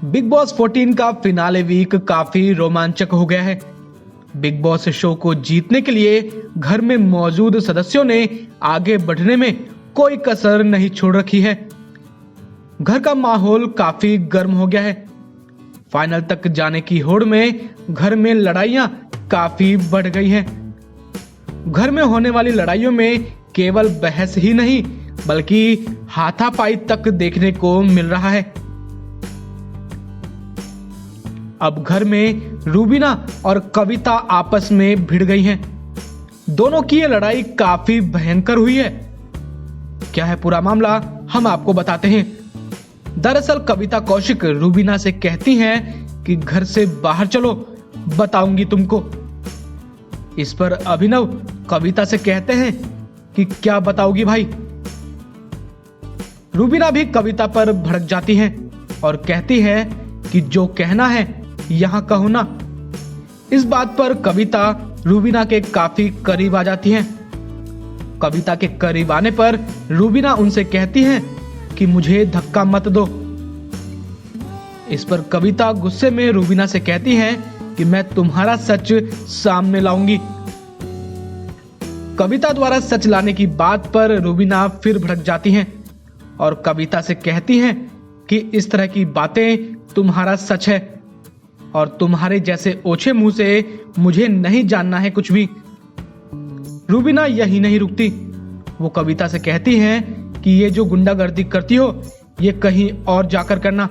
Big boss 14 का finale week काफी रोमांचक हो गया है। बिग बॉस शो को जीतने के लिए घर में मौजूद सदस्यों ने आगे बढ़ने में कोई कसर नहीं छोड़ रखी है। घर का माहौल काफी गर्म हो गया है। फाइनल तक जाने की होड़ में घर में लड़ाइयां काफी बढ़ गई हैं। घर में होने वाली लड़ाइयों में केवल बहस ही नहीं बल्कि हाथापाई तक देखने को मिल रहा है। अब घर में रूबीना और कविता आपस में भिड़ गई हैं। दोनों की ये लड़ाई काफी भयंकर हुई है। क्या है पूरा मामला, हम आपको बताते हैं। दरअसल कविता कौशिक रूबीना से कहती हैं कि घर से बाहर चलो, बताऊंगी तुमको। इस पर अभिनव कविता से कहते हैं कि क्या बताओगी भाई। रूबीना भी कविता पर भड़क जाती हैं और कहती है कि जो कहना है यहां कहो ना। इस बात पर कविता रूबीना के काफी करीब आ जाती हैं। कविता के करीब आने पर रूबीना उनसे कहती हैं कि मुझे धक्का मत दो। इस पर कविता गुस्से में रूबीना से कहती हैं कि मैं तुम्हारा सच सामने लाऊंगी। कविता द्वारा सच लाने की बात पर रूबीना फिर भड़क जाती हैं और कविता से कहती हैं कि इस तरह की बातें तुम्हारा सच है और तुम्हारे जैसे ओछे मुंह से मुझे नहीं जानना है कुछ भी। रूबीना यही नहीं रुकती, वो कविता से कहती हैं कि ये जो गुंडागर्दी करती हो ये कहीं और जाकर करना।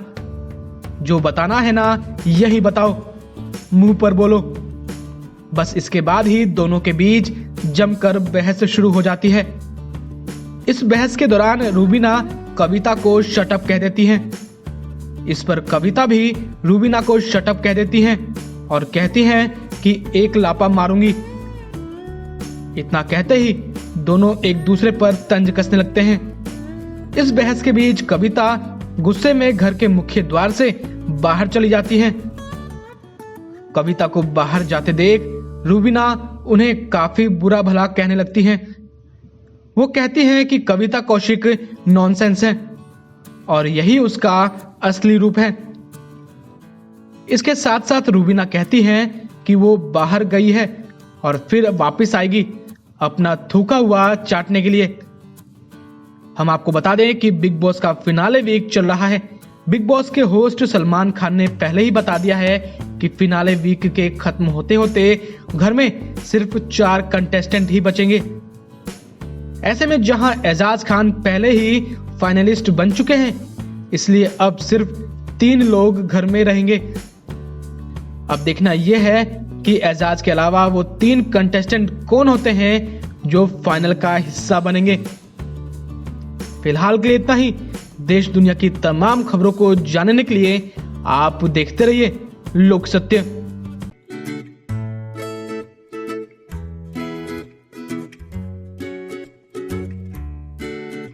जो बताना है ना यही बताओ, मुंह पर बोलो। बस इसके बाद ही दोनों के बीच जमकर बहस शुरू हो जाती है। इस बहस के दौरान रूबीना कविता को शट अप कह देती हैं। इस पर कविता भी रूबीना को शट अप कह देती हैं और कहती हैं कि एक लापा मारूंगी। इतना कहते ही दोनों एक दूसरे पर तंज कसने लगते हैं। इस बहस के बीच कविता गुस्से में घर के मुख्य द्वार से बाहर चली जाती हैं। कविता को बाहर जाते देख रूबीना उन्हें काफी बुरा भला कहने लगती हैं। वो कहती हैं कि कविता कौशिक नॉनसेंस है और यही उसका असली रूप है। इसके साथ साथ रूबीना कहती हैं कि वो बाहर गई है और फिर वापस आएगी अपना थूका हुआ चाटने के लिए। हम आपको बता दें कि बिग बॉस का फिनाले वीक चल रहा है। बिग बॉस के होस्ट सलमान खान ने पहले ही बता दिया है कि फिनाले वीक के खत्म होते होते घर में सिर्फ 4 कंटेस्टेंट ही बचेंगे। ऐसे में जहां एजाज खान पहले ही फाइनलिस्ट बन चुके हैं, इसलिए अब सिर्फ 3 लोग घर में रहेंगे। अब देखना यह है कि एजाज के अलावा वो 3 कंटेस्टेंट कौन होते हैं जो फाइनल का हिस्सा बनेंगे। फिलहाल के लिए इतना ही। देश दुनिया की तमाम खबरों को जानने के लिए आप देखते रहिए लोक सत्य।